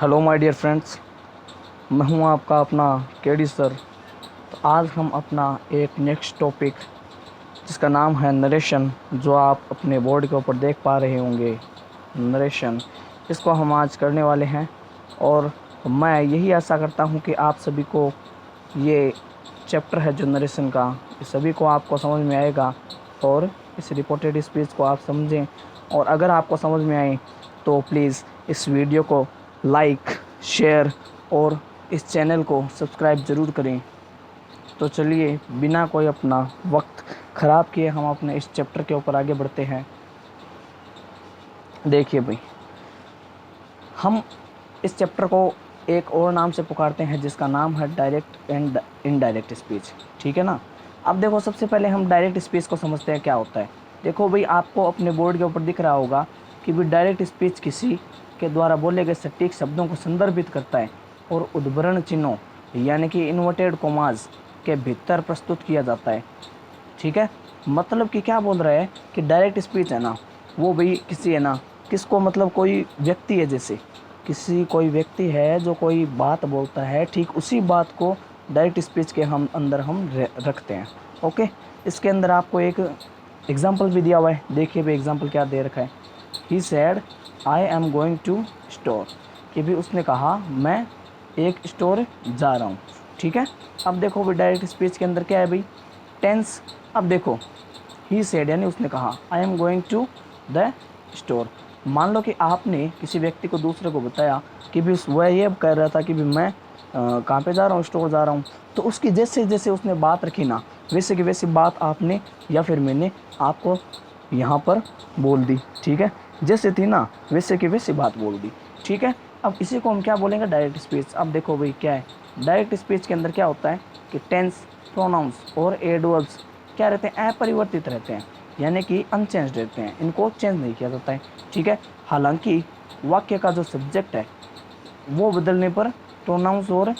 Hello my dear friends, मैं हूं आपका अपना केडी सर। तो आज हम अपना एक नेक्स्ट टॉपिक जिसका नाम है नरेशन, जो आप अपने बोर्ड के ऊपर देख पा रहे होंगे, नरेशन, इसको हम आज करने वाले हैं। और मैं यही आशा करता हूं कि आप सभी को ये चैप्टर है जो नरेशन का, ये सभी को आपको समझ में आएगा और इस रिपोर्टेड स्पीच को आप समझें। और अगर आपको समझ में आए तो प्लीज़ इस वीडियो को लाइक, शेयर और इस चैनल को सब्सक्राइब ज़रूर करें। तो चलिए बिना कोई अपना वक्त ख़राब किए हम अपने इस चैप्टर के ऊपर आगे बढ़ते हैं। देखिए भाई, हम इस चैप्टर को एक और नाम से पुकारते हैं जिसका नाम है डायरेक्ट एंड इनडायरेक्ट स्पीच। ठीक है ना। अब देखो, सबसे पहले हम डायरेक्ट स्पीच को समझते हैं क्या होता है। देखो भाई, आपको अपने बोर्ड के ऊपर दिख रहा होगा कि भी डायरेक्ट स्पीच किसी के द्वारा बोले गए सटीक शब्दों को संदर्भित करता है और उद्धरण चिन्हों यानी कि इन्वर्टेड कोमाज के भीतर प्रस्तुत किया जाता है। ठीक है। मतलब कि क्या बोल रहा है कि डायरेक्ट स्पीच है ना, वो भी किसी है ना, किसको, मतलब कोई व्यक्ति है, जैसे कोई व्यक्ति है जो कोई बात बोलता है, ठीक उसी बात को डायरेक्ट स्पीच के हम अंदर हम रखते हैं। ओके। इसके अंदर आपको एक एग्जांपल भी दिया हुआ है। देखिए भाई, एग्जांपल क्या दे रखा है। He said I am going to store, कि भी उसने कहा मैं एक स्टोर जा रहा हूँ। ठीक है। अब देखो भाई, डायरेक्ट स्पीच के अंदर क्या है भाई, टेंस। अब देखो, ही सेड यानी उसने कहा, I am going to the store. मान लो कि आपने किसी व्यक्ति को, दूसरे को बताया कि भी वह ये कह रहा था कि भी मैं कहाँ पे जा रहा हूँ, स्टोर जा रहा हूँ। तो उसकी जैसे जैसे उसने बात रखी ना, वैसे की वैसी बात आपने या फिर मैंने आपको यहाँ पर बोल दी। ठीक है। जैसे थी ना वैसे की वैसी बात बोल दी। ठीक है। अब इसी को हम क्या बोलेंगे, डायरेक्ट स्पीच। अब देखो भाई क्या है, डायरेक्ट स्पीच के अंदर क्या होता है कि टेंस, प्रोनाउंस और एडवर्ब्स क्या रहते हैं, अपरिवर्तित रहते हैं, यानी कि अनचेंज रहते हैं, इनको चेंज नहीं किया जाता है। ठीक है। हालांकि वाक्य का जो सब्जेक्ट है वो बदलने पर प्रोनाउंस और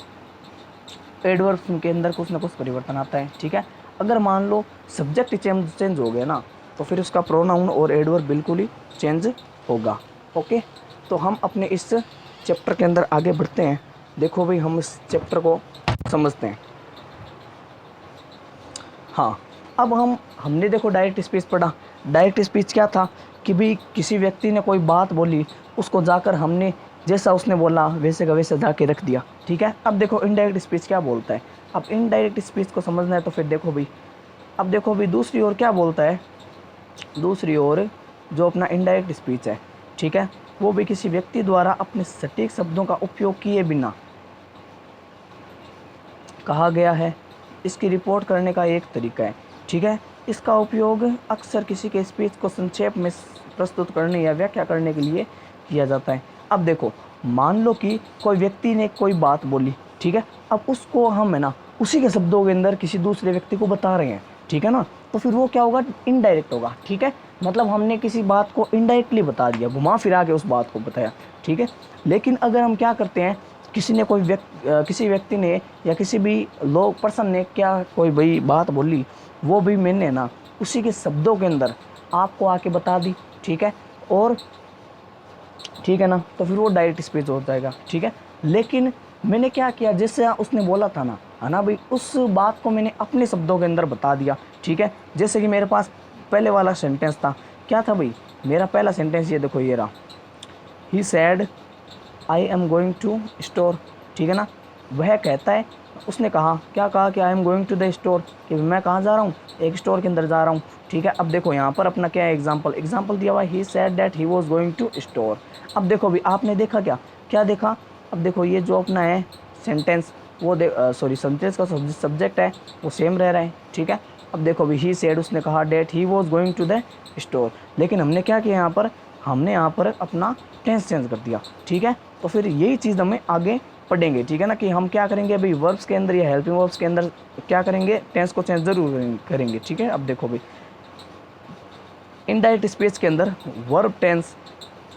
एडवर्ब्स के अंदर कुछ ना कुछ परिवर्तन आता है। ठीक है। अगर मान लो सब्जेक्ट चेंज हो गया ना, तो फिर उसका प्रोनाउन और एडवर्ब बिल्कुल ही चेंज होगा। ओके। तो हम अपने इस चैप्टर के अंदर आगे बढ़ते हैं। देखो भाई, हम इस चैप्टर को समझते हैं। हाँ, अब हमने देखो डायरेक्ट स्पीच पढ़ा। डायरेक्ट स्पीच क्या था कि भी किसी व्यक्ति ने कोई बात बोली, उसको जाकर हमने जैसा उसने बोला वैसे का वैसे जाके रख दिया। ठीक है। अब देखो इनडायरेक्ट स्पीच क्या बोलता है। अब इनडायरेक्ट स्पीच को समझना है तो फिर देखो भाई, अब देखो भाई दूसरी ओर क्या बोलता है। दूसरी ओर जो अपना इनडायरेक्ट स्पीच है, ठीक है, वो भी किसी व्यक्ति द्वारा अपने सटीक शब्दों का उपयोग किए बिना कहा गया है, इसकी रिपोर्ट करने का एक तरीका है। ठीक है। इसका उपयोग अक्सर किसी के स्पीच को संक्षेप में प्रस्तुत करने या व्याख्या करने के लिए किया जाता है। अब देखो, मान लो कि कोई व्यक्ति ने कोई बात बोली। ठीक है। अब उसको हम है ना उसी के शब्दों के अंदर किसी दूसरे व्यक्ति को बता रहे हैं। ठीक है ना। तो फिर वो क्या होगा, इनडायरेक्ट होगा। ठीक है। मतलब हमने किसी बात को इनडायरेक्टली बता दिया, घुमा फिरा के उस बात को बताया। ठीक है। लेकिन अगर हम क्या करते हैं, किसी व्यक्ति ने या किसी भी लोग पर्सन ने क्या कोई भाई बात बोली, वो भी मैंने ना उसी के शब्दों के अंदर आपको आके बता दी। ठीक है। और ठीक है ना, तो फिर वो डायरेक्ट स्पीच हो जाएगा। ठीक है। लेकिन मैंने क्या किया, जैसे उसने बोला था ना, है ना भाई, उस बात को मैंने अपने शब्दों के अंदर बता दिया। ठीक है। जैसे कि मेरे पास पहले वाला सेंटेंस था, क्या था भाई, मेरा पहला सेंटेंस ये देखो, ये रहा, he said I am going to store. ठीक है ना। वह कहता है, उसने कहा, क्या कहा कि I am going to the store, कि मैं कहाँ जा रहा हूँ, एक स्टोर के अंदर जा रहा हूँ। ठीक है। अब देखो यहाँ पर अपना क्या है, एग्जाम्पल दिया हुआ है, he said that he was going to store. अब देखो भी आपने देखा क्या क्या देखा। अब देखो ये जो अपना है सेंटेंस, वो सेंटेंस का सब्जेक्ट है वो सेम रह रहा है। ठीक है। अब देखो भी, ही सेड उसने कहा, that he was going to the store, लेकिन हमने क्या किया यहाँ पर, हमने यहाँ पर अपना टेंस चेंज कर दिया। ठीक है। तो फिर यही चीज़ हमें आगे पढ़ेंगे। ठीक है ना, कि हम क्या करेंगे भाई, वर्ब्स के अंदर या हेल्पिंग वर्ब्स के अंदर क्या करेंगे, टेंस को चेंज जरूर करेंगे। ठीक है। अब देखो भाई, इनडायरेक्ट स्पीच के अंदर वर्ब, टेंस,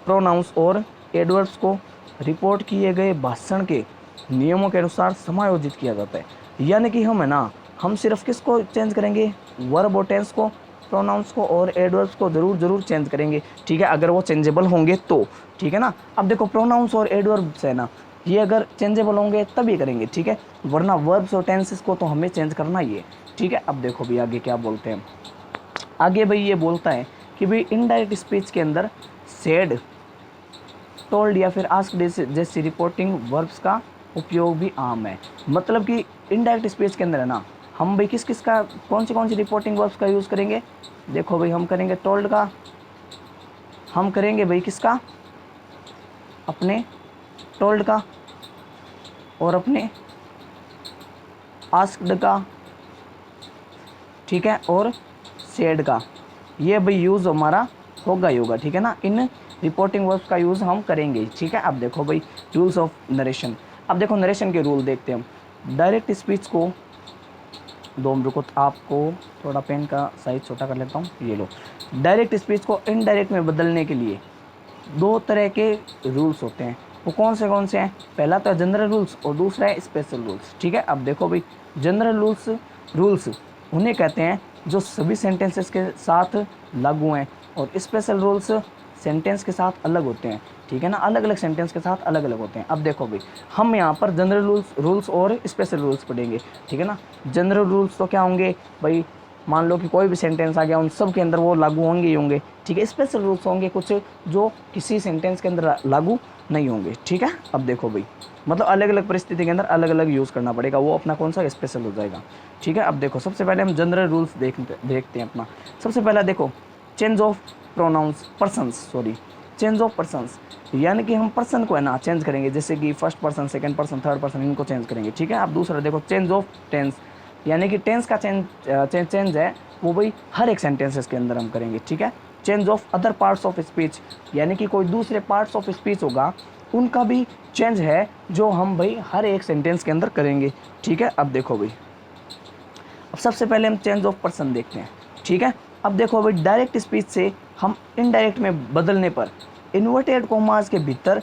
प्रोनाउंस और एडवर्ब्स को रिपोर्ट किए गए भाषण के नियमों के अनुसार समायोजित किया जाता है। यानी कि हम है ना, हम सिर्फ किसको चेंज करेंगे, वर्ब और टेंस को, प्रोनाउंस को और एडवर्ब्स को ज़रूर चेंज करेंगे, ठीक है, अगर वो चेंजेबल होंगे तो, ठीक है ना। अब देखो प्रोनाउंस और एडवर्ब्स है ना, ये अगर चेंजेबल होंगे तभी करेंगे, ठीक है, वरना वर्ब्स और टेंसेस को तो हमें चेंज करना ही है, ठीक है। अब देखो भाई आगे क्या बोलते हैं, आगे भाई ये बोलता है कि भाई इनडायरेक्ट स्पीच के अंदर सेड, टोल्ड या फिर आस्क्ड जैसी रिपोर्टिंग वर्ब्स का उपयोग भी आम है। मतलब कि इनडायरेक्ट स्पीच के अंदर है ना, हम भाई किस किस का कौन सी रिपोर्टिंग वर्ब्स का यूज़ करेंगे। देखो भाई हम करेंगे टोल्ड का, हम करेंगे भाई किसका, अपने टोल्ड का, और अपने आस्क्ड का, ठीक है, और सेड का, ये भाई यूज़ हमारा होगा ही होगा, ठीक है ना। इन रिपोर्टिंग वर्ब्स का यूज़ हम करेंगे, ठीक है। अब देखो भाई रूल्स ऑफ नरेशन, अब देखो नरेशन के रूल देखते हैं हम। डायरेक्ट स्पीच को, दो मिनट को आपको थोड़ा पेन का साइज छोटा कर लेता हूँ, ये लो। डायरेक्ट स्पीच को इनडायरेक्ट में बदलने के लिए दो तरह के रूल्स होते हैं, वो कौन से हैं। पहला तो है जनरल रूल्स और दूसरा है स्पेशल रूल्स, ठीक है। अब देखो भाई जनरल रूल्स उन्हें कहते हैं जो सभी सेंटेंसेस के साथ लागू हैं, और स्पेशल रूल्स सेंटेंस के साथ अलग होते हैं, ठीक है ना, अलग अलग सेंटेंस के साथ अलग अलग होते हैं। अब देखो भाई हम यहाँ पर जनरल रूल्स और स्पेशल रूल्स पढ़ेंगे, ठीक है ना। जनरल रूल्स तो क्या होंगे भाई, मान लो कि कोई भी सेंटेंस आ गया उन सब के अंदर वो लागू होंगे ही होंगे, ठीक है। स्पेशल रूल्स होंगे कुछ जो किसी सेंटेंस के अंदर लागू नहीं होंगे, ठीक है। अब देखो भाई मतलब अलग अलग परिस्थिति के अंदर अलग अलग यूज़ करना पड़ेगा, वो अपना कौन सा स्पेशल हो जाएगा, ठीक है। अब देखो सबसे पहले हम जनरल रूल्स देखते हैं अपना। सबसे पहला देखो change of pronouns persons, sorry change of persons, यानी कि हम पर्सन को है ना चेंज करेंगे, जैसे कि first person, second person, third person, इनको चेंज करेंगे, ठीक है। अब दूसरा देखो चेंज ऑफ टेंस, यानी कि टेंस का चेंज है वो भाई हर एक सेंटेंसेस के अंदर हम करेंगे, ठीक है। Change of other parts of speech, यानी कि कोई दूसरे पार्ट्स ऑफ स्पीच होगा उनका भी चेंज है जो हम भाई हर एक सेंटेंस के अंदर करेंगे, ठीक है। अब देखो भाई अब सबसे पहले हम चेंज ऑफ पर्सन देखते हैं, ठीक है। अब देखो भाई डायरेक्ट स्पीच से हम इनडायरेक्ट में बदलने पर इन्वर्टेड कॉमास के भीतर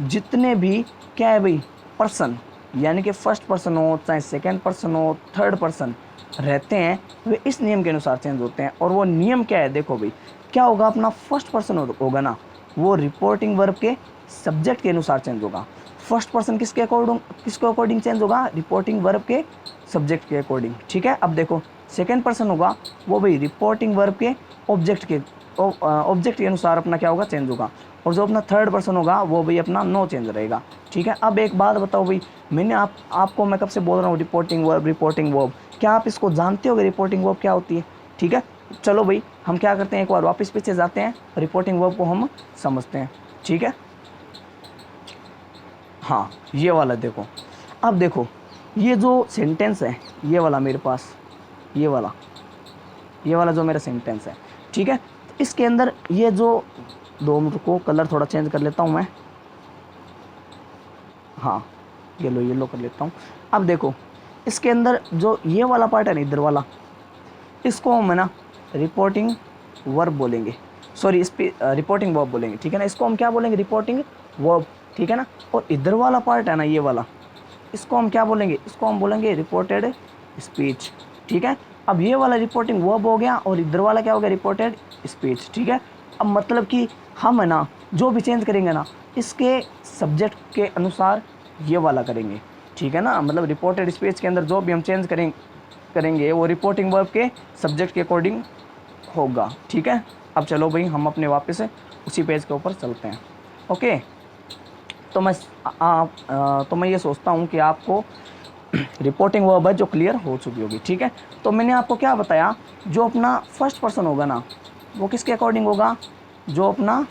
जितने भी क्या है भाई पर्सन, यानी कि फर्स्ट पर्सन हो चाहे सेकंड पर्सन हो थर्ड पर्सन रहते हैं, वे इस नियम के अनुसार चेंज होते हैं। और वो नियम क्या है, देखो भाई क्या होगा, अपना फर्स्ट पर्सन होगा ना वो रिपोर्टिंग वर्ब के सब्जेक्ट के अनुसार चेंज होगा। फर्स्ट पर्सन किसके अकॉर्डिंग चेंज होगा, रिपोर्टिंग वर्ब के सब्जेक्ट के अकॉर्डिंग, ठीक है। अब देखो सेकंड पर्सन होगा वो भाई रिपोर्टिंग वर्ब के ऑब्जेक्ट के अनुसार अपना क्या होगा, चेंज होगा। और जो अपना थर्ड पर्सन होगा वो भाई अपना नो चेंज रहेगा, ठीक है। अब एक बात बताओ भाई, मैंने आपको मैं कब से बोल रहा हूँ रिपोर्टिंग वर्ब, क्या आप इसको जानते हो कि रिपोर्टिंग वर्ब क्या होती है, ठीक है। चलो भाई हम क्या करते हैं, एक बार वापस पीछे जाते हैं, रिपोर्टिंग वर्ब को हम समझते हैं, ठीक है। हाँ ये वाला देखो, अब देखो ये जो सेंटेंस है ये वाला मेरे पास, ये वाला जो मेरा सेंटेंस है, ठीक है। तो इसके अंदर ये जो, दो मिनट को कलर थोड़ा चेंज कर लेता हूँ मैं, हाँ येलो कर लेता हूँ। अब देखो इसके अंदर जो ये वाला पार्ट है ना इधर वाला, इसको हम है ना रिपोर्टिंग वर्ब बोलेंगे, सॉरी इस पर रिपोर्टिंग वर्ब बोलेंगे, ठीक है ना। इसको हम क्या बोलेंगे, रिपोर्टिंग वर्ब, ठीक है ना। और इधर वाला पार्ट है ना ये वाला, इसको हम क्या बोलेंगे, इसको हम बोलेंगे रिपोर्टेड स्पीच, ठीक है। अब ये वाला रिपोर्टिंग वर्ब हो गया और इधर वाला क्या हो गया, रिपोर्टेड स्पीच, ठीक है। अब मतलब कि हम है ना जो भी चेंज करेंगे ना इसके सब्जेक्ट के अनुसार ये वाला करेंगे, ठीक है ना। मतलब रिपोर्टेड स्पीच के अंदर जो भी हम चेंज करेंगे वो रिपोर्टिंग वर्ब के सब्जेक्ट के अकॉर्डिंग होगा, ठीक है। अब चलो भाई हम अपने वापस उसी पेज के ऊपर चलते हैं, ओके। तो मैं ये सोचता हूँ कि आपको रिपोर्टिंग वर्ब है जो क्लियर हो चुकी होगी, ठीक है। तो मैंने आपको क्या बताया, जो अपना फर्स्ट पर्सन होगा ना वो किसके अकॉर्डिंग होगा, जो अपना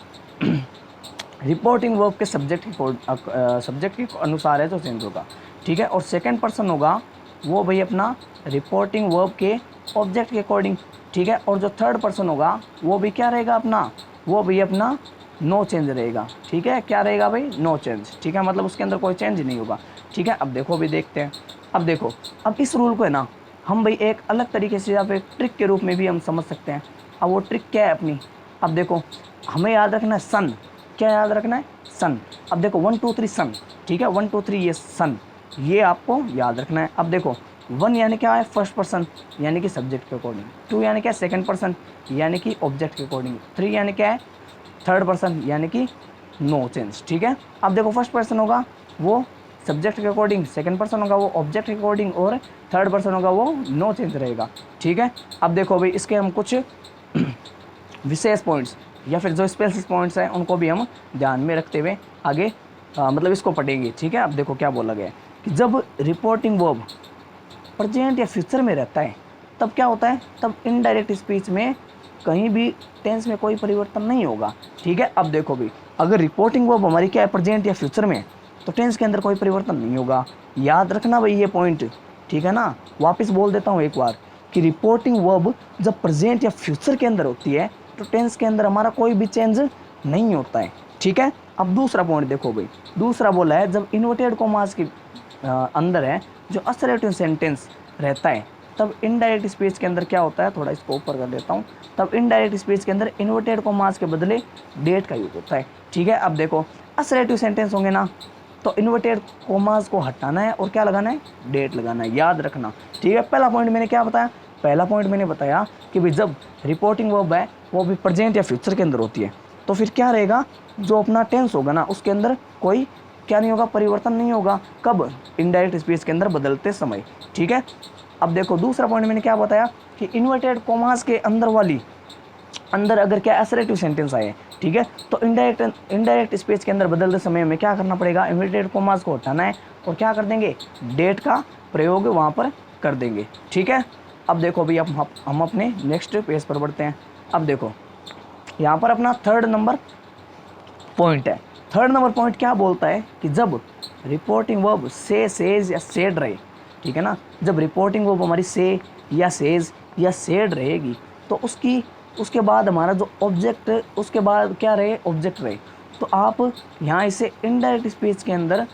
रिपोर्टिंग वर्ब के सब्जेक्ट के अनुसार है जो चेंज होगा, ठीक है। और सेकंड पर्सन होगा वो भाई अपना रिपोर्टिंग वर्ब के ऑब्जेक्ट के अकॉर्डिंग, ठीक है। और जो थर्ड पर्सन होगा वो भी क्या रहेगा अपना, वो भी अपना नो चेंज रहेगा, ठीक है। क्या रहेगा भाई, नो चेंज, ठीक है। मतलब उसके अंदर कोई चेंज नहीं होगा, ठीक है। अब देखो भी देखते हैं, अब देखो अब इस रूल को है ना हम भाई एक अलग तरीके से या फिर ट्रिक के रूप में भी हम समझ सकते हैं। अब वो ट्रिक क्या है अपनी, अब देखो हमें याद रखना है सन, क्या याद रखना है, सन। अब देखो 1 2 3 सन, ठीक है, 1 2 3 ये सन, ये आपको याद रखना है। अब देखो वन यानी क्या है, फर्स्ट पर्सन यानी कि सब्जेक्ट के अकॉर्डिंग, टू यानी क्या है, सेकंड पर्सन यानी कि ऑब्जेक्ट के अकॉर्डिंग, थ्री यानी क्या है, थर्ड पर्सन यानी कि नो चेंज। ठीक है, अब देखो फर्स्ट पर्सन होगा वो सब्जेक्ट के अकॉर्डिंग, सेकंड पर्सन होगा वो ऑब्जेक्ट के अकॉर्डिंग, और थर्ड पर्सन होगा वो नो चेंज रहेगा। ठीक है, अब देखो भाई इसके हम कुछ विशेष पॉइंट्स या फिर जो स्पेशल पॉइंट्स हैं उनको भी हम ध्यान में रखते हुए आगे मतलब इसको पढ़ेंगे। ठीक है, अब देखो क्या बोला गया है कि जब रिपोर्टिंग वर्ब प्रेजेंट या फ्यूचर में रहता है तब क्या होता है, तब इनडायरेक्ट स्पीच में कहीं भी टेंस में कोई परिवर्तन नहीं होगा। ठीक है, अब देखो भाई अगर रिपोर्टिंग वर्ब हमारी क्या है, प्रेजेंट या फ्यूचर में, तो टेंस के अंदर कोई परिवर्तन नहीं होगा। याद रखना भाई ये पॉइंट। ठीक है ना, वापस बोल देता हूँ एक बार कि रिपोर्टिंग वर्ब जब प्रेजेंट या फ्यूचर के अंदर होती है तो टेंस के अंदर हमारा कोई भी चेंज नहीं होता है। ठीक है, अब दूसरा पॉइंट देखो भाई, दूसरा बोला है जब इन्वर्टेड कॉमास के अंदर है जो असर्टिव सेंटेंस रहता है तब इनडायरेक्ट स्पीच के अंदर क्या होता है, थोड़ा इसको ऊपर कर देता हूँ, तब इनडायरेक्ट स्पीच के अंदर इन्वर्टेड कॉमास के बदले डेट का यूज होता है। ठीक है, अब देखो असर्टिव सेंटेंस होंगे ना तो इन्वर्टेड कॉमास को हटाना है और क्या लगाना है, डेट लगाना है, याद रखना। ठीक है, पहला पॉइंट मैंने क्या बताया, पहला पॉइंट मैंने बताया कि भाई जब रिपोर्टिंग वर्ब है वो भी प्रेजेंट या फ्यूचर के अंदर होती है तो फिर क्या रहेगा, जो अपना टेंस होगा ना उसके अंदर कोई क्या नहीं होगा, परिवर्तन नहीं होगा। कब, इनडायरेक्ट स्पीच के अंदर बदलते समय। ठीक है, अब देखो दूसरा पॉइंट मैंने क्या बताया कि इन्वर्टेड कॉमास के अंदर वाली अंदर अगर क्या असर्टिव सेंटेंस आए, ठीक है, तो इनडायरेक्ट स्पीच के अंदर बदलते समय में क्या करना पड़ेगा, इन्वर्टेड कॉमास को हटाना है और क्या कर देंगे, डेट का प्रयोग वहाँ पर कर देंगे। ठीक है, अब देखो भाई हम अपने नेक्स्ट पेज पर बढ़ते हैं। अब देखो यहाँ पर अपना थर्ड नंबर पॉइंट है। थर्ड नंबर पॉइंट क्या बोलता है कि जब रिपोर्टिंग वर्ब से, सेज या सेड रहे, ठीक है ना, जब रिपोर्टिंग वर्ब हमारी से या सेज या सेड रहेगी तो उसके बाद हमारा जो ऑब्जेक्ट, उसके बाद क्या रहे, ऑब्जेक्ट रहे, तो आप यहाँ इसे इनडायरेक्ट स्पीच के अंदर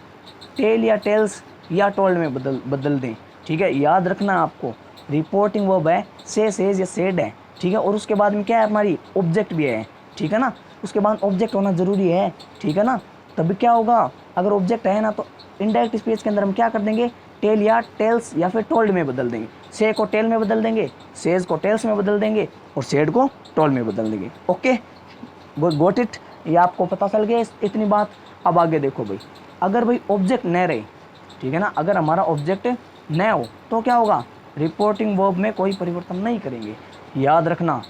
टेल या टेल्स या टोल्ड में बदल दें। ठीक है, याद रखना आपको, रिपोर्टिंग वर्ब है से, सेज या सेड है, ठीक है, और उसके बाद में क्या है, हमारी ऑब्जेक्ट भी है। ठीक है ना, उसके बाद ऑब्जेक्ट होना ज़रूरी है। ठीक है ना, तभी क्या होगा, अगर ऑब्जेक्ट है ना तो इनडायरेक्ट स्पीच के अंदर हम क्या कर देंगे, टेल या टेल्स या फिर टोल्ड में बदल देंगे। से को टेल में बदल देंगे, सेज को टेल्स में बदल देंगे और सेड को टोल्ड में बदल देंगे। ओके, गोट इट, ये आपको पता चल गया इतनी बात। अब आगे देखो भाई, अगर भाई ऑब्जेक्ट न रहे, ठीक है ना, अगर हमारा ऑब्जेक्ट न हो तो क्या होगा, रिपोर्टिंग वर्ब में कोई परिवर्तन नहीं करेंगे। याद रखना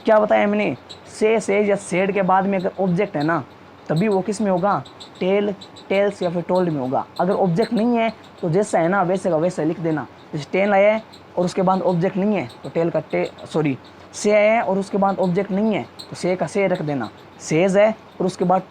क्या बताया मैंने, से, सेज या सेड के बाद में अगर ऑब्जेक्ट है ना तभी वो किस में होगा, टेल, टेल्स या फिर टोल्ड में होगा। अगर ऑब्जेक्ट नहीं है तो जैसा है ना वैसे का वैसा लिख देना। जैसे टेल आया है और उसके बाद ऑब्जेक्ट नहीं है तो टेल का से आया है और उसके बाद ऑब्जेक्ट नहीं है तो से का से रख देना। सेज है और उसके बाद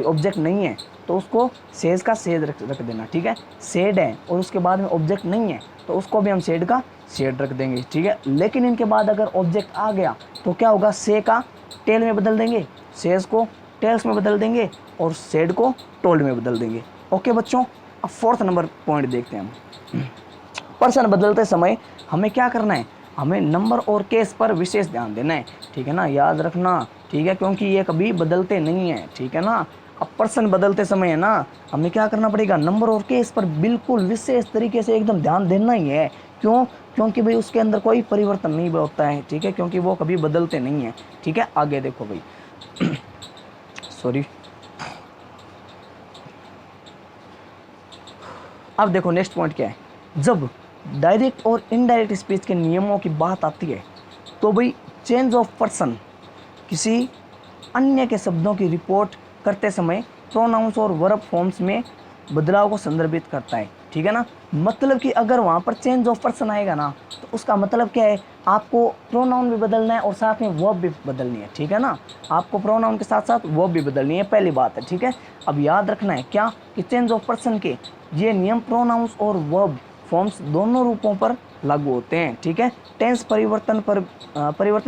ऑब्जेक्ट नहीं है तो उसको सेज का सेज रख देना। ठीक है, सेड है और उसके बाद में ऑब्जेक्ट नहीं है तो उसको भी हम सेड का सेड रख देंगे। ठीक है, लेकिन इनके बाद अगर ऑब्जेक्ट आ गया तो क्या होगा, से का टेल में बदल देंगे, सेज को टेल्स में बदल देंगे और सेड को टोल्ड में बदल देंगे। ओके बच्चों, अब फोर्थ नंबर पॉइंट देखते हैं हम। पर्सन बदलते समय हमें क्या करना है, हमें नंबर और केस पर विशेष ध्यान देना है। ठीक है ना, याद रखना। ठीक है, क्योंकि ये कभी बदलते नहीं है। ठीक है ना, अब पर्सन बदलते समय है ना हमें क्या करना पड़ेगा, नंबर और केस पर बिल्कुल विशेष तरीके से एकदम ध्यान देना ही है। क्यों, क्योंकि भाई उसके अंदर कोई परिवर्तन नहीं होता है। ठीक है, क्योंकि वो कभी बदलते नहीं है। ठीक है, आगे देखो भाई सॉरी, अब देखो नेक्स्ट पॉइंट क्या है, जब डायरेक्ट और इनडायरेक्ट स्पीच के नियमों की बात आती है तो भाई चेंज ऑफ पर्सन किसी अन्य के शब्दों की रिपोर्ट करते समय प्रोनाउंस और वर्ब फॉर्म्स में बदलाव को संदर्भित करता है। ठीक है ना, मतलब कि अगर वहाँ पर चेंज ऑफ पर्सन आएगा ना तो उसका मतलब क्या है, आपको प्रोनाउन भी बदलना है और साथ में वर्ब भी बदलनी है। ठीक है ना, आपको प्रोनाउन के साथ साथ वर्ब भी बदलनी है, पहली बात है। ठीक है, अब याद रखना है क्या कि चेंज ऑफ पर्सन के ये नियम प्रोनाउंस और वर्ब फॉर्म्स दोनों रूपों पर लागू होते हैं। ठीक है, टेंस परिवर्तन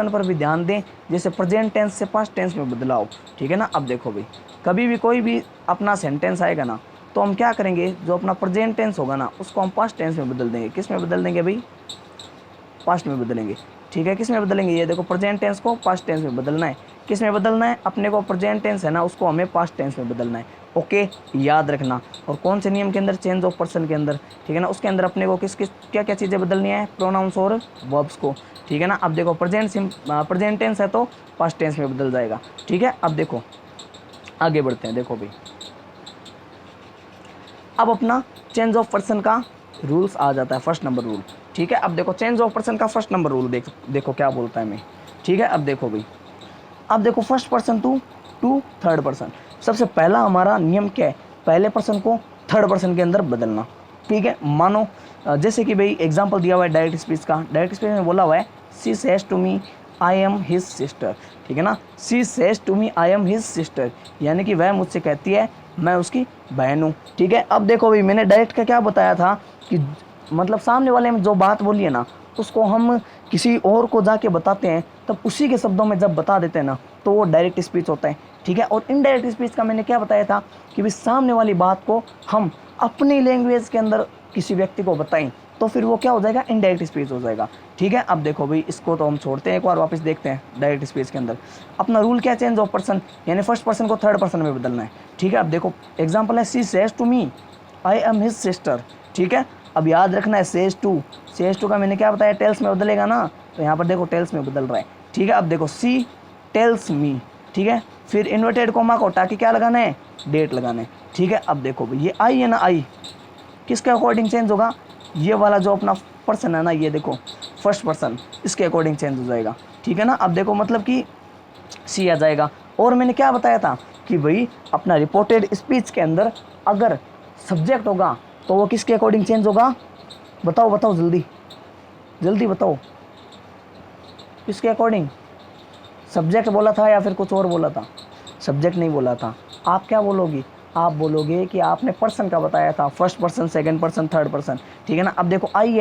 पर भी ध्यान दें, जैसे प्रेजेंट टेंस से पास्ट टेंस में बदलाव। ठीक है ना, अब देखो भाई कभी भी कोई भी अपना सेंटेंस आएगा ना तो हम क्या करेंगे, जो अपना प्रेजेंट टेंस होगा ना उसको हम पास्ट टेंस में बदल देंगे। किस में बदल देंगे भाई, पास्ट में बदलेंगे। ठीक है। किस में बदलेंगे, ये देखो प्रेजेंट टेंस को पास्ट टेंस में बदलना है। किस में बदलना है, अपने को प्रेजेंट टेंस है ना उसको हमें पास्ट टेंस में बदलना है। ओके, याद रखना। और कौन से नियम के अंदर, चेंज ऑफ पर्सन के अंदर, ठीक है ना, उसके अंदर अपने को किस किस क्या क्या चीज़ें बदलनी है, प्रोनाउंस और वर्ब्स को, ठीक है ना। अब देखो प्रेजेंट टेंस है तो पास्ट टेंस में बदल जाएगा, ठीक है। अब देखो आगे बढ़ते हैं, देखो भाई अब अपना चेंज ऑफ पर्सन का रूल्स आ जाता है, फर्स्ट नंबर रूल, ठीक है। अब देखो चेंज ऑफ पर्सन का फर्स्ट नंबर रूल देखो क्या बोलता है मैं, ठीक है। अब देखो भाई, अब देखो first person to third person, सबसे पहला हमारा नियम क्या है, पहले पर्सन को थर्ड पर्सन के अंदर बदलना, ठीक है। मानो जैसे कि भाई एग्जांपल दिया हुआ है डायरेक्ट स्पीच का, डायरेक्ट स्पीच में बोला हुआ है she says to me I am his sister, ठीक है ना। She says to me I am his sister, यानी कि वह मुझसे कहती है मैं उसकी बहन हूँ, ठीक है। अब देखो भाई मैंने डायरेक्ट का क्या बताया था कि मतलब सामने वाले में जो बात बोली है ना उसको हम किसी और को जाके बताते हैं, तब उसी के शब्दों में जब बता देते हैं ना तो वो डायरेक्ट स्पीच होता है, ठीक है। और इनडायरेक्ट स्पीच का मैंने क्या बताया था कि भाई सामने वाली बात को हम अपनी लैंग्वेज के अंदर किसी व्यक्ति को बताएं तो फिर वो क्या हो जाएगा, इनडायरेक्ट स्पीच हो जाएगा, ठीक है। अब देखो भाई इसको तो हम छोड़ते हैं, एक बार वापस देखते हैं डायरेक्ट स्पीच के अंदर अपना रूल क्या, चेंज ऑफ पर्सन, यानी फर्स्ट पर्सन को थर्ड पर्सन में बदलना है, ठीक है। अब देखो एग्जाम्पल है she says to me I am his sister, ठीक है। अब याद रखना है सेज टू का मैंने क्या बताया, टेल्स में बदलेगा ना, तो यहाँ पर देखो टेल्स में बदल रहा है, ठीक है। अब देखो सी टेल्स मी, ठीक है। फिर इन्वर्टेड कोमा को हटा के क्या लगाना है, डेट लगाना है, ठीक है। अब देखो ये आई है ना, आई किसके अकॉर्डिंग चेंज होगा, ये वाला जो अपना पर्सन है ना, ये देखो फर्स्ट पर्सन, इसके अकॉर्डिंग चेंज हो जाएगा, ठीक है ना। अब देखो मतलब कि सी आ जाएगा। और मैंने क्या बताया था कि भाई अपना रिपोर्टेड स्पीच के अंदर अगर सब्जेक्ट होगा तो वो किसके अकॉर्डिंग चेंज होगा, बताओ बताओ जल्दी जल्दी बताओ, किसके अकॉर्डिंग, सब्जेक्ट बोला था या फिर कुछ और बोला था, सब्जेक्ट नहीं बोला था। आप क्या बोलोगी, आप बोलोगे कि आपने पर्सन का बताया था, first person second person third person, ठीक है ना। अब देखो आई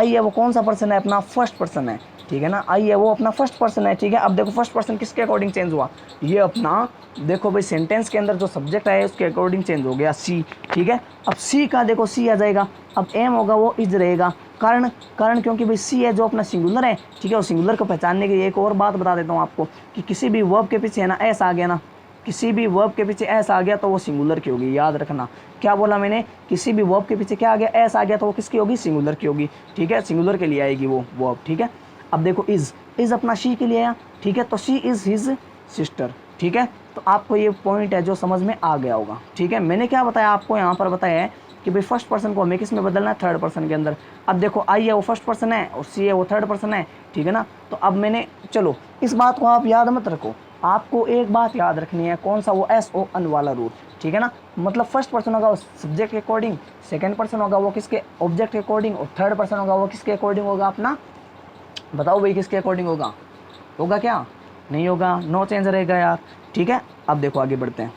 है वो कौन सा पर्सन है, अपना फर्स्ट पर्सन है, ठीक है ना। आई है वो अपना फर्स्ट पर्सन है, ठीक है। अब देखो फर्स्ट पर्सन किसके अकॉर्डिंग चेंज हुआ, ये अपना देखो भाई सेंटेंस के अंदर जो सब्जेक्ट है उसके अकॉर्डिंग चेंज हो गया सी, ठीक है। अब सी का देखो सी आ जाएगा, अब एम होगा वो इज रहेगा, कारण कारण क्योंकि भाई सी है जो अपना सिंगुलर है, ठीक है। और सिंगुलर को पहचानने के लिए एक और बात बता देता हूँ आपको कि किसी भी वर्ब के पीछे है ना एस आ गया ना, किसी भी वर्ब के पीछे एस आ गया तो वो सिंगुलर की होगी, याद रखना। क्या बोला मैंने, किसी भी वर्ब के पीछे क्या आ गया, एस आ गया तो वो किसकी होगी, सिंगुलर की होगी, ठीक है। सिंगुलर के लिए आएगी वो वर्ब, ठीक है। अब देखो इज अपना शी के लिए आया, ठीक है। तो शी इज़ हिज सिस्टर, ठीक है। तो आपको ये पॉइंट है जो समझ में आ गया होगा, ठीक है। मैंने क्या बताया आपको यहाँ पर बताया है कि भाई फर्स्ट पर्सन को हमें किस में बदलना है, थर्ड पर्सन के अंदर। अब देखो आई है वो फर्स्ट पर्सन है और सी है वो थर्ड पर्सन है, ठीक है ना। तो अब मैंने चलो इस बात को आप याद मत रखो, आपको एक बात याद रखनी है, कौन सा, वो SON वाला रूल, ठीक है ना। मतलब फर्स्ट पर्सन होगा वो सब्जेक्ट के अकॉर्डिंग, सेकंड पर्सन होगा वो किसके, ऑब्जेक्ट के अकॉर्डिंग, और थर्ड पर्सन होगा वो किसके अकॉर्डिंग होगा अपना, बताओ भाई किसके अकॉर्डिंग होगा, होगा क्या, नहीं होगा, नो चेंज रहेगा यार, ठीक है। अब देखो आगे बढ़ते हैं,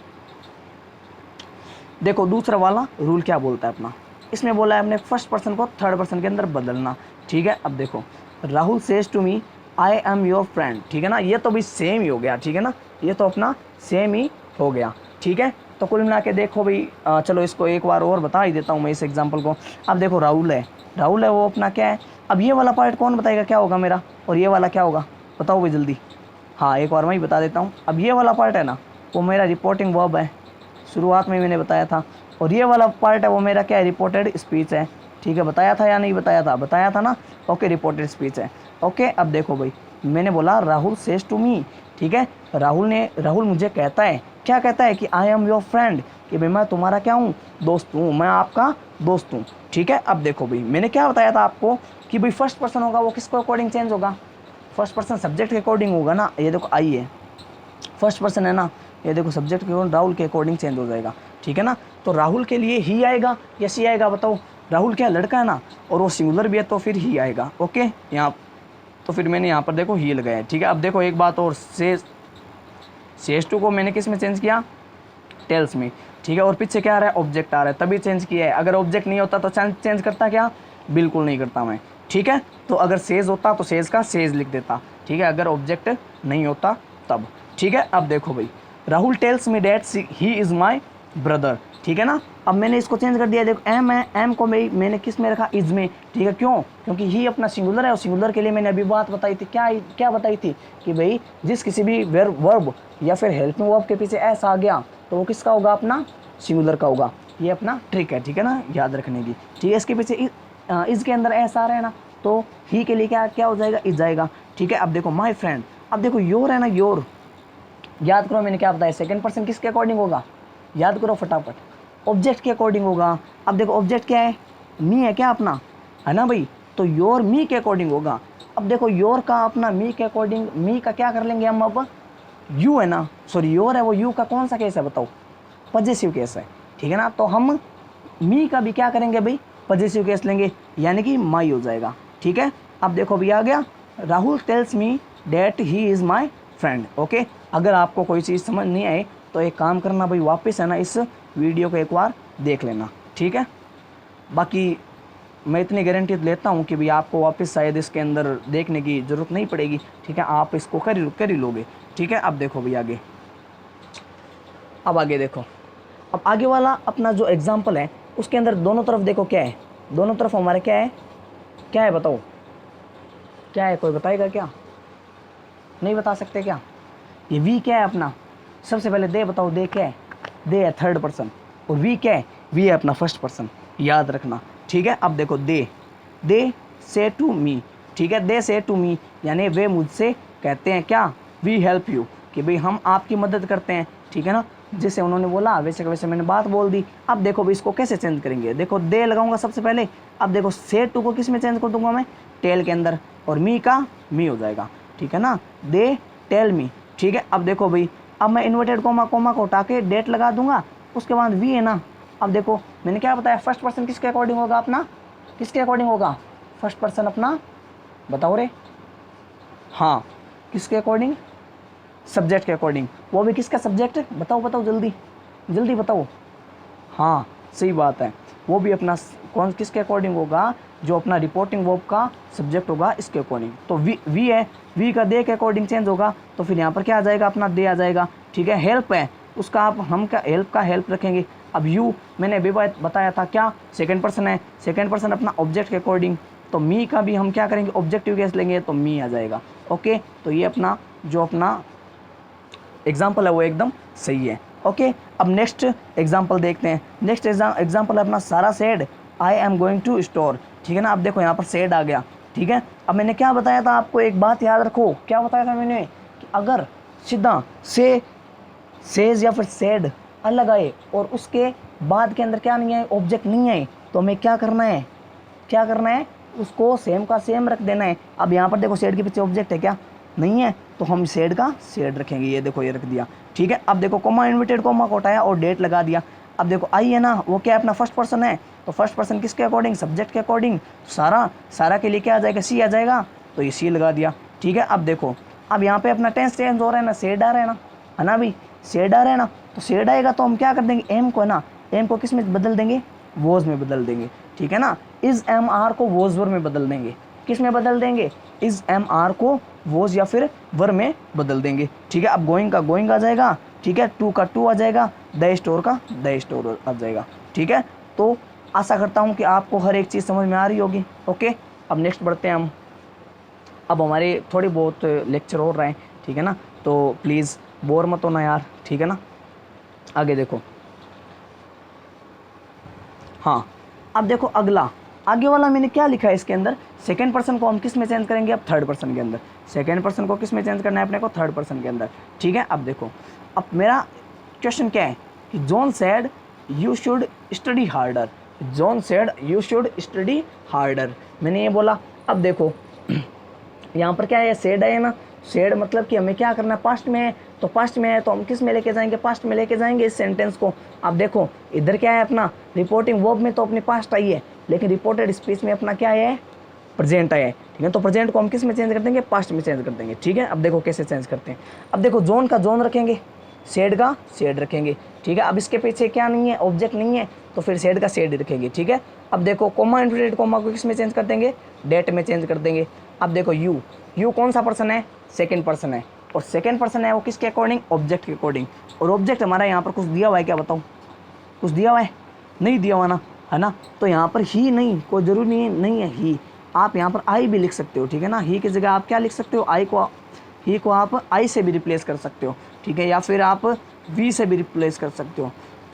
देखो दूसरा वाला रूल क्या बोलता है अपना, इसमें बोला है हमने फर्स्ट पर्सन को थर्ड पर्सन के अंदर बदलना, ठीक है। अब देखो Rahul says to me I am your friend, ठीक है ना। ये तो भी सेम ही हो गया, ठीक है ना, ये तो अपना सेम ही हो गया, ठीक है। तो कुल मिला के देखो भाई चलो इसको एक बार और बता ही देता हूँ मैं इस एग्जाम्पल को। अब देखो राहुल है वो अपना क्या है, अब ये वाला पार्ट कौन बताएगा क्या होगा मेरा, और ये वाला क्या होगा, बताओ भाई जल्दी। हाँ एक बार मैं ही बता देता हूँ, अब ये वाला पार्ट है ना वो मेरा रिपोर्टिंग वर्ब है, शुरुआत में मैंने बताया था। और ये वाला पार्ट है वो मेरा क्या है, रिपोर्टेड स्पीच है, ठीक है। बताया था या नहीं बताया था, बताया था ना, ओके रिपोर्टेड स्पीच है, ओके। अब देखो भाई मैंने बोला राहुल सेज टू मी, ठीक है। राहुल मुझे कहता है, क्या कहता है कि आई एम योर फ्रेंड, कि भाई मैं तुम्हारा क्या हूँ, दोस्त हूँ, मैं आपका दोस्त हूँ, ठीक है। अब देखो भाई मैंने क्या बताया था आपको कि भाई फर्स्ट पर्सन होगा वो किसके अकॉर्डिंग चेंज होगा, फर्स्ट पर्सन सब्जेक्ट के अकॉर्डिंग होगा ना, ये देखो आई है फर्स्ट पर्सन है ना, ये देखो सब्जेक्ट के अकॉर्डिंग राहुल के अकॉर्डिंग चेंज हो जाएगा, ठीक है ना। तो राहुल के लिए ही आएगा या सी आएगा, बताओ। राहुल क्या लड़का है ना और वो सिंगुलर भी है तो फिर ही आएगा, ओके। यहाँ तो फिर मैंने यहाँ पर देखो ही लगाया, ठीक है। अब देखो एक बात और, सेज टू को मैंने किस में चेंज किया, टेल्स में, ठीक है। और पीछे क्या आ रहा है, ऑब्जेक्ट आ रहा है तभी चेंज किया है, अगर ऑब्जेक्ट नहीं होता तो चेंज करता क्या, बिल्कुल नहीं करता मैं, ठीक है। तो अगर सेज होता तो सेज का सेज लिख देता, ठीक है, अगर ऑब्जेक्ट नहीं होता तब, ठीक है। अब देखो भाई Rahul tells me that he is my brother, ठीक है ना। अब मैंने इसको चेंज कर दिया, देखो एम है, एम को मैंने किस में रखा, इज में, ठीक है। क्यों? क्योंकि ही अपना सिंगुलर है और सिंगुलर के लिए मैंने अभी बात बताई थी, क्या क्या बताई थी कि भाई जिस किसी भी वर्ब या फिर हेल्पिंग वर्ब के पीछे एस आ गया तो वो किसका होगा, अपना सिंगुलर का होगा। ये अपना ट्रिक है, ठीक है ना, याद रखने की, ठीक है। इसके पीछे इज के अंदर एस आ रहा है ना, तो ही के लिए क्या क्या हो जाएगा, इज जाएगा, ठीक है। अब देखो माई फ्रेंड, अब देखो योर है ना, योर, याद करो मैंने क्या बताया, सेकंड पर्सन किसके अकॉर्डिंग होगा, याद करो फटाफट, ऑब्जेक्ट के अकॉर्डिंग होगा। अब देखो ऑब्जेक्ट क्या है, मी है क्या अपना, है ना भाई, तो योर मी के अकॉर्डिंग होगा। अब देखो योर का अपना मी के अकॉर्डिंग, मी का क्या कर लेंगे हम, अब यू है ना, सॉरी योर है वो, यू का कौन सा केस है बताओ, पॉजेसिव केस है, ठीक है ना। तो हम मी का भी क्या करेंगे भाई, पॉजेसिव केस लेंगे, यानी कि माई हो जाएगा, ठीक है। अब देखो भी आ गया, Rahul tells me that he is my friend, okay. अगर आपको कोई चीज़ समझ नहीं आए तो एक काम करना भाई, वापस है ना इस वीडियो को एक बार देख लेना, ठीक है। बाकी मैं इतनी गारंटी लेता हूँ कि भाई आपको वापस शायद इसके अंदर देखने की ज़रूरत नहीं पड़ेगी, ठीक है, आप इसको कर ही लोगे, ठीक है। अब देखो भाई आगे, अब आगे देखो, अब आगे वाला अपना जो एग्जाम्पल है उसके अंदर दोनों तरफ देखो क्या है, दोनों तरफ हमारे क्या है, क्या है बताओ, क्या है, कोई बताएगा क्या, नहीं बता सकते क्या, ये वी क्या है अपना, सबसे पहले दे बताओ, दे क्या है, दे है थर्ड पर्सन, और वी क्या है, वी है अपना फर्स्ट पर्सन, याद रखना, ठीक है। अब देखो दे से टू मी, ठीक है, दे से टू मी यानी वे मुझसे कहते हैं क्या, वी हेल्प यू, कि भाई हम आपकी मदद करते हैं, ठीक है ना। जैसे उन्होंने बोला वैसे वैसे मैंने बात बोल दी। अब देखो भाई इसको कैसे चेंज करेंगे, देखो दे लगाऊंगा सबसे पहले, अब देखो से टू को किस में चेंज कर दूंगा मैं, टेल के अंदर, और मी का मी हो जाएगा, ठीक है ना, दे टेल मी, ठीक है। अब देखो भाई, अब मैं इन्वर्टेड कोमा को हटा के डेट लगा दूंगा, उसके बाद वी है ना। अब देखो मैंने क्या बताया, फर्स्ट पर्सन किसके अकॉर्डिंग होगा अपना, किसके अकॉर्डिंग होगा, फर्स्ट पर्सन अपना, बताओ रे, हाँ किसके अकॉर्डिंग, सब्जेक्ट के अकॉर्डिंग, वो भी किसका सब्जेक्ट, बताओ बताओ जल्दी जल्दी बताओ, हाँ सही बात है, वो भी अपना कौन किसके अकॉर्डिंग होगा, जो अपना रिपोर्टिंग वर्ब का सब्जेक्ट होगा इसके अकॉर्डिंग। तो वी है, वी का दे के अकॉर्डिंग चेंज होगा, तो फिर यहाँ पर क्या आ जाएगा, अपना दे आ जाएगा, ठीक है। हेल्प है, उसका आप हम का हेल्प रखेंगे। अब यू मैंने अभी बताया था क्या, सेकंड पर्सन है, सेकंड पर्सन अपना ऑब्जेक्ट के अकॉर्डिंग, तो मी का भी हम क्या करेंगे, ऑब्जेक्टिव केस लेंगे तो मी आ जाएगा, ओके। तो ये अपना जो अपना एग्जाम्पल है वो एकदम सही है, ओके। अब नेक्स्ट एग्जाम्पल देखते हैं, नेक्स्ट एग्जाम्पल है अपना सारा said I am going to store, ठीक है ना। अब देखो यहाँ पर सेड आ गया, ठीक है। अब मैंने क्या बताया था आपको, एक बात याद रखो, क्या बताया था मैंने कि अगर सीधा सेज या फिर सेड अलग आए और उसके बाद के अंदर क्या नहीं आए, ऑब्जेक्ट नहीं आए, तो हमें क्या करना है, क्या करना है, उसको सेम का सेम रख देना है। अब यहाँ पर देखो सेड के पीछे ऑब्जेक्ट है क्या, नहीं है, तो हम सेड का सेड रखेंगे, ये देखो ये रख दिया, ठीक है। अब देखो कोमा इन्वर्टेड कोमा को हटाया और डेट लगा दिया। अब देखो आई है ना, वो क्या है, अपना फर्स्ट पर्सन है, तो फर्स्ट पर्सन किसके अकॉर्डिंग, सब्जेक्ट के अकॉर्डिंग, सारा के लिए क्या आ जाएगा, सी आ जाएगा, तो ये सी लगा दिया, ठीक है। अब देखो अब यहाँ पे अपना टेंस चेंज हो रहा है ना, सेड आ रहा है ना भाई, सेड आ रहा है ना, तो सेड आएगा तो हम क्या कर देंगे, एम को है ना, एम को किस में बदल देंगे, वोज में बदल देंगे, ठीक है ना। इज एम आर को वोज वर में बदल देंगे, किस में बदल देंगे, इज एम आर को वोज या फिर वर में बदल देंगे, ठीक है। अब गोइंग का गोइंग आ जाएगा, ठीक है, टू का टू आ जाएगा, द स्टोर का द स्टोर आ जाएगा, ठीक है। तो आशा करता हूँ कि आपको हर एक चीज़ समझ में आ रही होगी, ओके। अब नेक्स्ट बढ़ते हैं हम, अब हमारे थोड़ी बहुत लेक्चर हो रहे हैं, ठीक है ना, तो प्लीज़ बोर मत होना यार, ठीक है ना। आगे देखो, हाँ अब देखो अगला, आगे वाला मैंने क्या लिखा है इसके अंदर, सेकंड पर्सन को हम किस में चेंज करेंगे, अब थर्ड पर्सन के अंदर, सेकंड पर्सन को किस में चेंज करना है अपने को, थर्ड पर्सन के अंदर, ठीक है। अब देखो अब मेरा क्वेश्चन क्या है कि John said you should study harder, John said you should study harder, मैंने ये बोला। अब देखो यहाँ पर क्या है, सेड है ना, सेड मतलब कि हमें क्या करना है, पास्ट में है, तो पास्ट में है तो हम किस में लेके जाएंगे, पास्ट में लेके जाएंगे इस सेंटेंस को। अब देखो इधर क्या है अपना, रिपोर्टिंग वर्ब में तो अपनी पास्ट आई है, लेकिन रिपोर्टेड स्पीच में अपना क्या है, प्रेजेंट आया है, ठीक है। तो प्रेजेंट को हम किस में चेंज कर देंगे, पास्ट में चेंज कर देंगे, ठीक है। अब देखो कैसे चेंज करते हैं, अब देखो जोन का जोन रखेंगे, सेड का सेड रखेंगे, ठीक है। अब इसके पीछे क्या नहीं है, ऑब्जेक्ट नहीं है, तो फिर सेड का सेड रखेंगे, ठीक है। अब देखो कोमा इन्वर्टेड कोमा को किस में चेंज कर देंगे, डेट में चेंज कर देंगे। अब देखो यू कौन सा पर्सन है, सेकंड पर्सन है, और सेकंड पर्सन है वो किसके अकॉर्डिंग, ऑब्जेक्ट के अकॉर्डिंग, और ऑब्जेक्ट हमारा यहाँ पर कुछ दिया हुआ है क्या बताओ, कुछ दिया हुआ है? नहीं दिया हुआ ना, है ना। तो यहाँ पर ही नहीं, कोई ज़रूरी नहीं है ही, आप यहाँ पर आई भी लिख सकते हो, ठीक है ना। ही की जगह आप क्या लिख सकते हो, ही को आप आई से भी रिप्लेस कर सकते हो, ठीक है, या फिर आप वी से भी रिप्लेस कर सकते हो,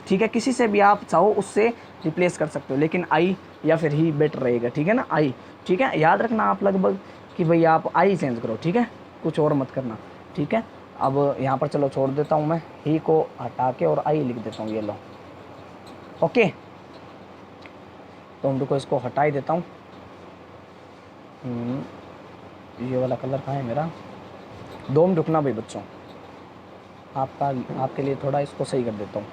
ठीक है, किसी से भी आप चाहो उससे रिप्लेस कर सकते हो, लेकिन आई या फिर ही बेटर रहेगा, ठीक है ना, आई, ठीक है। याद रखना आप लगभग कि भाई आप आई चेंज करो, ठीक है, कुछ और मत करना, ठीक है। अब यहाँ पर चलो छोड़ देता हूँ मैं, ही को हटा के और आई लिख देता हूँ, ये लो, ओके। तो हम को इसको हटा ही देता हूँ। ये वाला कलर कहाँ है मेरा? 2 मिनट रुकना भाई बच्चों, आपके लिए थोड़ा इसको सही कर देता हूँ।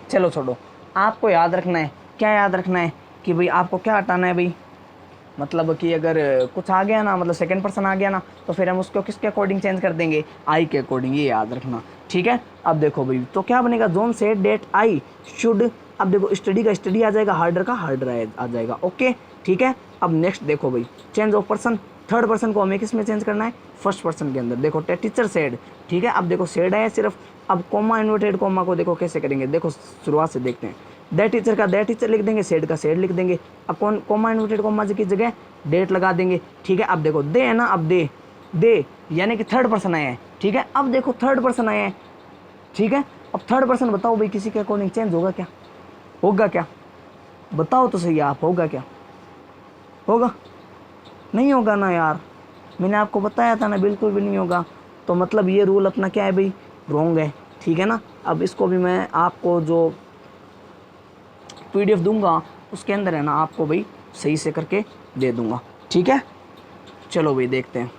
चलो छोड़ो, आपको याद रखना है, क्या याद रखना है कि भाई आपको क्या हटाना है भाई, मतलब कि अगर कुछ आ गया ना, मतलब सेकंड पर्सन आ गया ना, तो फिर हम उसको किसके अकॉर्डिंग चेंज कर देंगे, आई के अकॉर्डिंग, ये याद रखना, ठीक है। अब देखो भाई, तो क्या बनेगा, John said that I should, अब देखो स्टडी का स्टडी आ जाएगा, हार्डर का हार्डर आ जाएगा, ओके, ठीक है। अब नेक्स्ट देखो भाई, change of person, third person को हमें किस में चेंज करना है, फर्स्ट पर्सन के अंदर। देखो टीचर सेड, ठीक है, अब देखो सेड है सिर्फ, अब कॉमा इन्वर्टेड कॉमा को देखो कैसे करेंगे, देखो शुरुआत से देखते हैं। दैट टीचर का दैट टीचर लिख देंगे, सेड का सेड लिख देंगे, अब कौन कॉमा इन्वर्टेड कॉमा की जगह डेट लगा देंगे, ठीक है। अब देखो दे है ना, अब दे यानी कि थर्ड पर्सन आया है, ठीक है। अब देखो थर्ड पर्सन आया है, ठीक है। अब थर्ड पर्सन बताओ भाई किसी के अकॉर्डिंग चेंज होगा क्या, होगा क्या, बताओ तो सही आप, होगा क्या, होगा? नहीं होगा ना यार, मैंने आपको बताया था ना, बिल्कुल भी नहीं होगा। तो मतलब ये रूल अपना क्या है भाई, रॉन्ग है, ठीक है ना। अब इसको भी मैं आपको जो PDF दूंगा उसके अंदर है ना, आपको भाई सही से करके दे दूंगा, ठीक है। चलो भाई देखते हैं।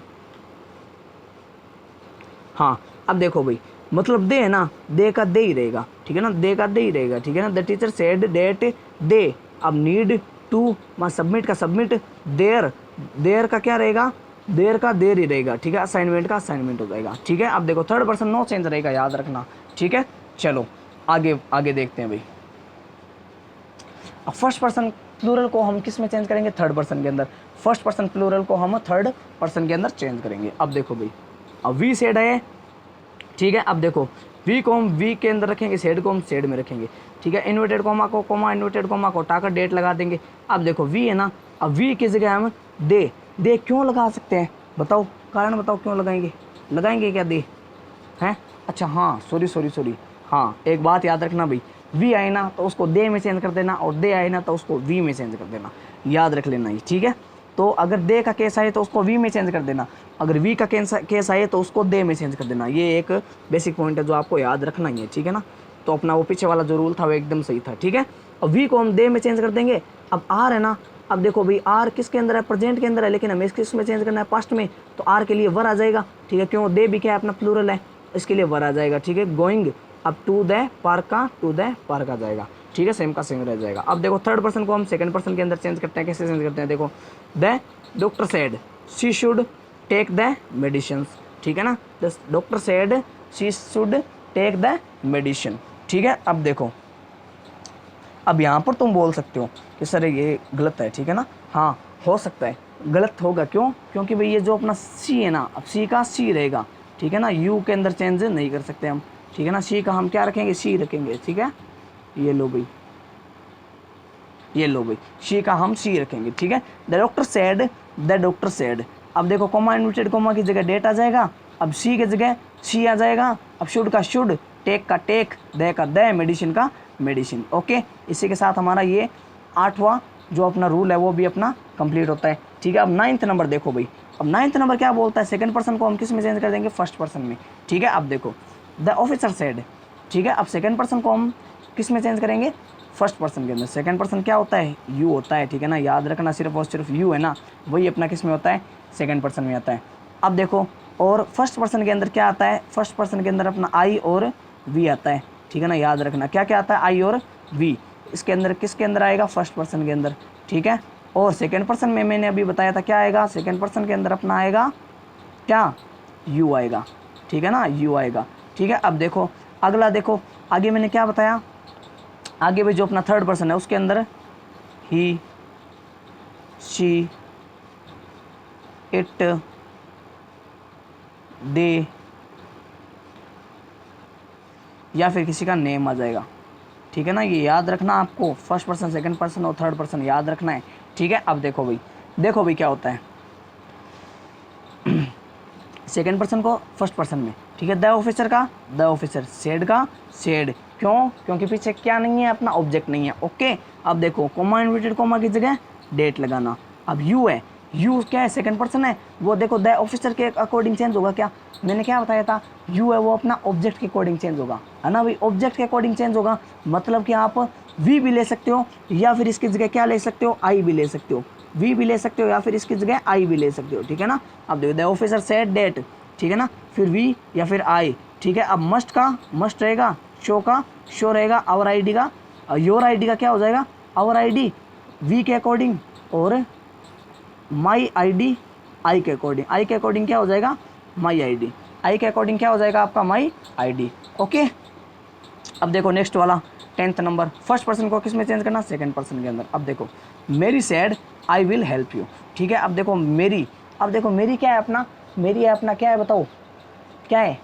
हाँ, अब देखो भाई, मतलब दे है ना, दे का दे ही रहेगा, ठीक है ना, दे का दे ही रहेगा, ठीक है ना। द टीचर सेड डेट दे, अब नीड टू मा सबमिट का सबमिट, देयर का क्या रहेगा, देर का देर ही रहेगा, ठीक है। असाइनमेंट का असाइनमेंट हो जाएगा, ठीक है। अब देखो थर्ड पर्सन नो चेंज रहेगा, याद रखना, ठीक है। चलो आगे आगे देखते हैं भाई। अब फर्स्ट पर्सन प्लूरल को हम किस में चेंज करेंगे, थर्ड पर्सन के अंदर, फर्स्ट पर्सन प्लूरल को हम थर्ड पर्सन के अंदर चेंज करेंगे। अब देखो भाई, अब वी सेड है, ठीक है। अब देखो वी को हम वी के अंदर रखेंगे, सेड को हम सेड में रखेंगे, ठीक है। इन्वर्टेड कोमा को कोमा इन्वर्टेड कोमा को हटाकर डेट लगा देंगे। अब देखो वी है ना, अब वी की जगह हम दे क्यों लगा सकते हैं, बताओ कारण बताओ क्यों लगाएंगे क्या दे हैं? अच्छा हाँ, सॉरी, हाँ एक बात याद रखना भाई, वी आए ना तो उसको दे में चेंज कर देना, और दे आए ना तो उसको वी में चेंज कर देना, याद रख लेना ही, ठीक है। तो अगर दे का केस आए तो उसको वी में चेंज कर देना, अगर वी का केस आए तो उसको दे में चेंज कर देना। ये एक बेसिक पॉइंट है जो आपको याद रखना ही है, ठीक है ना। तो अपना वो पीछे वाला जो रूल था वो एकदम सही था, ठीक है। अब वी को हम दे में चेंज कर देंगे। अब आर है ना, अब देखो भाई आर किसके अंदर है, प्रेजेंट के अंदर है, लेकिन हमें किस में चेंज करना है, पास्ट में। तो आर के लिए वर आ जाएगा, ठीक है, क्यों, दे भी क्या है अपना प्लूरल है, इसके लिए वर आ जाएगा, ठीक है। गोइंग अब टू द पार्क का टू द पार्क आ जाएगा, ठीक है, सेम का सेम रह जाएगा। अब देखो थर्ड पर्सन को हम सेकंड पर्सन के अंदर चेंज करते हैं, कैसे चेंज करते हैं, देखो the doctor said she should take the medicine, ठीक है ना, the doctor said she should take the medicine, ठीक है। अब देखो, अब यहाँ पर तुम बोल सकते हो कि सर ये गलत है, ठीक है ना, हाँ हो सकता है गलत होगा, क्यों, क्योंकि भाई ये जो अपना सी है ना, अब सी का सी रहेगा, ठीक है ना, यू के अंदर चेंज नहीं कर सकते हम, ठीक है ना। सी का हम क्या रखेंगे, सी रखेंगे, ठीक है। ये लो भाई, ये लो भाई, शी का हम सी रखेंगे, ठीक है। द डॉक्टर सेड, अब देखो कोमा इन्वर्टेड कोमा की जगह डेट आ जाएगा, अब सी की जगह सी आ जाएगा, अब शुड का शुड, टेक का टेक, द का द, मेडिसिन का मेडिसिन, ओके। इसी के साथ हमारा ये 8वां जो अपना रूल है वो भी अपना कंप्लीट होता है, ठीक है। अब 9th नंबर देखो भाई, अब 9th नंबर क्या बोलता है, सेकंड पर्सन को हम किस में चेंज कर देंगे, फर्स्ट पर्सन में, ठीक है। अब देखो द ऑफिसर सेड, ठीक है, अब सेकंड पर्सन को हम किस में चेंज करेंगे, फर्स्ट पर्सन के अंदर। सेकंड पर्सन क्या होता है, यू होता है, ठीक है ना, याद रखना, सिर्फ और सिर्फ यू है ना, वही अपना किस में होता है, सेकंड पर्सन में आता है। अब देखो, और फर्स्ट पर्सन के अंदर क्या आता है, फर्स्ट पर्सन के अंदर अपना आई और वी आता है, ठीक है ना, याद रखना क्या क्या आता है, आई और वी, इसके अंदर किसके अंदर आएगा, फर्स्ट पर्सन के अंदर, ठीक है। और सेकंड पर्सन में मैंने अभी बताया था क्या आएगा, सेकंड पर्सन के अंदर अपना आएगा क्या, यू आएगा, ठीक है ना, यू आएगा, ठीक है। अब देखो अगला, देखो आगे मैंने क्या बताया, आगे भी जो अपना थर्ड पर्सन है उसके अंदर ही शी, इट, दे, या फिर किसी का नेम आ जाएगा। ठीक है ना, ये याद रखना आपको, फर्स्ट पर्सन, सेकंड पर्सन और थर्ड पर्सन याद रखना है। ठीक है, अब देखो भाई, देखो भाई क्या होता है सेकंड पर्सन को फर्स्ट पर्सन में, ठीक है, द ऑफिसर का द ऑफिसर, सेड का सेड, क्यों, क्योंकि पीछे क्या नहीं है, अपना ऑब्जेक्ट नहीं है। ओके, अब देखो कोमा इन्वर्टेड कोमा की जगह डेट लगाना। अब यू है, यू क्या है, सेकंड पर्सन है, वो देखो द ऑफिसर के अकॉर्डिंग चेंज होगा। क्या मैंने क्या बताया था, यू है वो अपना ऑब्जेक्ट के अकॉर्डिंग चेंज होगा, है ना भाई, ऑब्जेक्ट के अकॉर्डिंग चेंज होगा। मतलब कि आप वी भी ले सकते हो, या फिर इसकी जगह क्या ले सकते हो, आई भी ले सकते हो, वी भी ले सकते हो, या फिर इसकी जगह आई भी ले सकते हो। ठीक है ना, अब देखो द ऑफिसर सेड डेट, ठीक है ना, फिर वी या फिर आई। ठीक है, अब मस्ट का मस्ट रहेगा, शो का शो रहेगा, आवर आईडी का योर आईडी का क्या हो जाएगा, आवर आईडी वी के अकॉर्डिंग, और माई आईडी आई के अकॉर्डिंग, आई के अकॉर्डिंग क्या हो जाएगा, माई आईडी, आई के अकॉर्डिंग क्या हो जाएगा आपका, माई आईडी। ओके, अब देखो नेक्स्ट वाला 10th नंबर, फर्स्ट पर्सन को किस में चेंज करना, सेकंड पर्सन के अंदर। अब देखो मेरी sad I will help you. ठीक है, अब देखो मेरी, अब देखो मेरी क्या है अपना, मेरी है अपना क्या है बताओ, क्या है,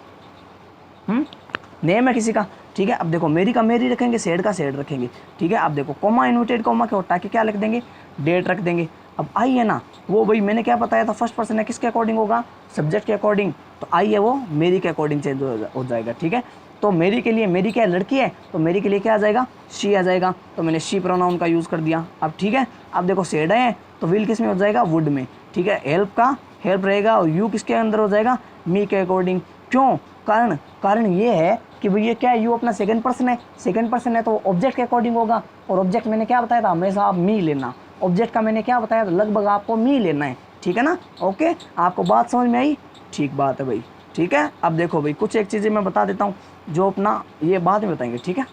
नेम है किसी का। ठीक है, अब देखो मेरी का मेरी रखेंगे, सेड का सेड रखेंगे। ठीक है, अब देखो कोमा इन्वर्टेड कोमा के उठा के क्या लिख देंगे, डेट रख देंगे। अब आई है ना, वो भाई मैंने क्या बताया था, फर्स्ट पर्सन है, किसके अकॉर्डिंग होगा, सब्जेक्ट के अकॉर्डिंग, तो आई है वो मेरी के अकॉर्डिंग चेंज हो जाएगा। ठीक है, तो मेरी के लिए, मेरी क्या है, लड़की है, तो मेरी के लिए क्या आ जाएगा, शी आ जाएगा, तो मैंने शी प्रोनाउन का यूज़ कर दिया। अब ठीक है, अब देखो सेड है, तो विल किस में हो जाएगा, वुड में। ठीक है, हेल्प का हेल्प रहेगा, और यू किसके अंदर हो जाएगा, मी के अकॉर्डिंग। क्यों, कारण कारण ये है कि भाई ये क्या है, यू अपना सेकंड पर्सन है, सेकंड पर्सन है तो ऑब्जेक्ट के अकॉर्डिंग होगा, और ऑब्जेक्ट मैंने क्या बताया था, हमेशा आप मी लेना, ऑब्जेक्ट का मैंने क्या बताया था, लगभग आपको मी लेना है। ठीक है ना, ओके, आपको बात समझ में आई, ठीक बात है भाई। ठीक है, अब देखो भाई कुछ एक चीज़ें मैं बता देता हूँ जो अपना, ये बाद में बताएंगे। ठीक है,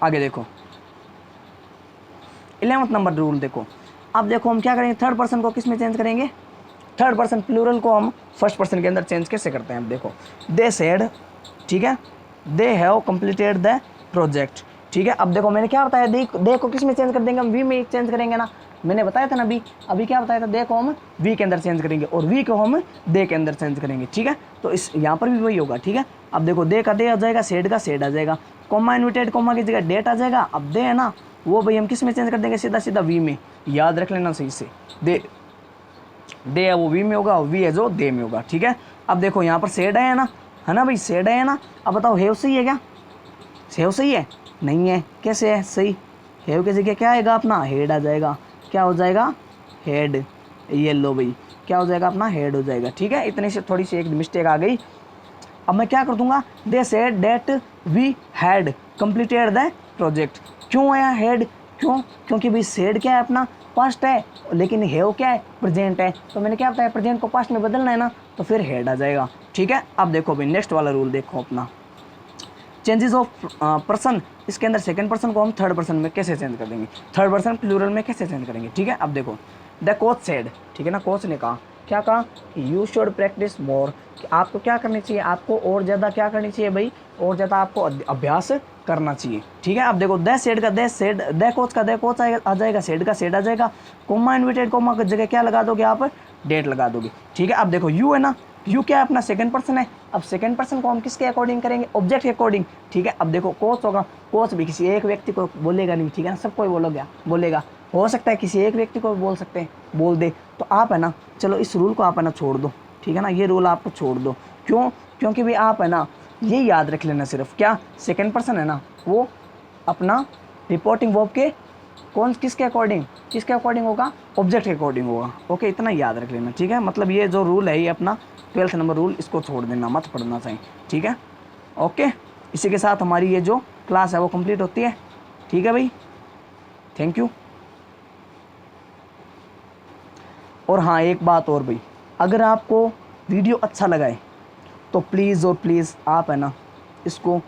आगे देखो 11th नंबर रूल देखो। अब देखो हम क्या करेंगे, थर्ड पर्सन को किस में चेंज करेंगे, थर्ड पर्सन प्लूरल को हम फर्स्ट पर्सन के अंदर चेंज कैसे करते हैं। अब देखो दे सेड, ठीक है, they have completed the project. ठीक है, अब देखो मैंने क्या बताया, दे को किस में चेंज कर देंगे, हम वी में चेंज करेंगे ना, मैंने बताया था ना अभी क्या बताया था, दे को हम वी के अंदर चेंज करेंगे, और वी को हम दे के अंदर चेंज करेंगे। ठीक है, तो इस यहाँ पर भी वही होगा। ठीक है, अब देखो दे का दे आ जाएगा, सेड का सेड आ जाएगा, कोमा इन्वर्टेड कोमा की जगह डेट आ जाएगा। अब दे है ना, वो भाई हम किस में चेंज कर देंगे, सीधा सीधा वी में, याद रख लेना सही से, दे है वो वी में होगा, वी है जो दे में होगा। ठीक है, अब देखो यहाँ पर सेड है ना, है ना भाई, सेड है ना। अब बताओ हेव सही है क्या, हेव सही है, नहीं है, कैसे है सही, हेव की जगह क्या आएगा अपना, हेड आ जाएगा, क्या हो जाएगा, हेड, ये लो भाई क्या हो जाएगा अपना, हेड हो जाएगा। ठीक है, इतनी से थोड़ी सी एक मिस्टेक आ गई। अब मैं क्या कर दूंगा, they said that we had completed the project. क्यों आया हेड, क्यों, क्योंकि भाई सेड क्या है अपना, पास्ट है, लेकिन हेव क्या है, प्रेजेंट है, तो मैंने क्या बताया, प्रेजेंट को पास्ट में बदलना है ना, तो फिर हेड आ जाएगा। ठीक है, अब देखो भाई नेक्स्ट वाला रूल देखो अपना, चेंजेस ऑफ पर्सन, इसके अंदर सेकंड पर्सन को हम थर्ड पर्सन में कैसे चेंज कर देंगे, थर्ड पर्सन प्लूरल में कैसे चेंज करेंगे। ठीक है, अब देखो द कोच सेड, ठीक है ना, कोच ने कहा, क्या कहा, यू शुड प्रैक्टिस मोर, कि आपको क्या करनी चाहिए, आपको और ज़्यादा क्या करनी चाहिए भाई, और ज़्यादा आपको अभ्यास करना चाहिए। ठीक है, अब देखो द सेड का द सेड, द कोच आ जाएगा, सेड का सेड आ जाएगा, कोमा इन्वर्टेड कोमा की जगह क्या लगा दोगे आप, डेट लगा दोगे। ठीक है, अब देखो यू है ना, यू क्या है अपना सेकंड पर्सन है, अब सेकंड पर्सन को हम किसके अकॉर्डिंग करेंगे, ऑब्जेक्ट के अकॉर्डिंग। ठीक है, अब देखो कोच होगा, कोच भी किसी एक व्यक्ति को बोलेगा नहीं, ठीक है ना, सबको ही बोलेगा, हो सकता है किसी एक व्यक्ति को बोल सकते हैं, बोल दे, तो आप है ना, चलो इस रूल को आप है ना छोड़ दो। ठीक है ना, ये रूल आपको छोड़ दो, क्यों, क्योंकि भाई आप है ना ये याद रख लेना सिर्फ, क्या सेकंड पर्सन है ना, वो अपना रिपोर्टिंग वर्ब के किसके अकॉर्डिंग होगा, ऑब्जेक्ट के अकॉर्डिंग होगा। ओके, इतना याद रख लेना। ठीक है, मतलब ये जो रूल है ये अपना 12th नंबर रूल, इसको छोड़ देना, मत पढ़ना चाहिए। ठीक है, ओके, इसी के साथ हमारी ये जो क्लास है वो कंप्लीट होती है। ठीक है भाई, थैंक यू। और हाँ एक बात और भाई, अगर आपको वीडियो अच्छा लगा है तो प्लीज़ और प्लीज़ आप है ना इसको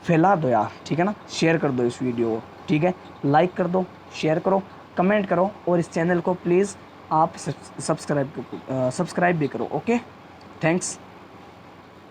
फैला दो यार। ठीक है ना, शेयर कर दो इस वीडियो को। ठीक है, लाइक कर दो, शेयर करो, कमेंट करो, और इस चैनल को प्लीज़ आप सब्सक्राइब भी करो। Okay, thanks.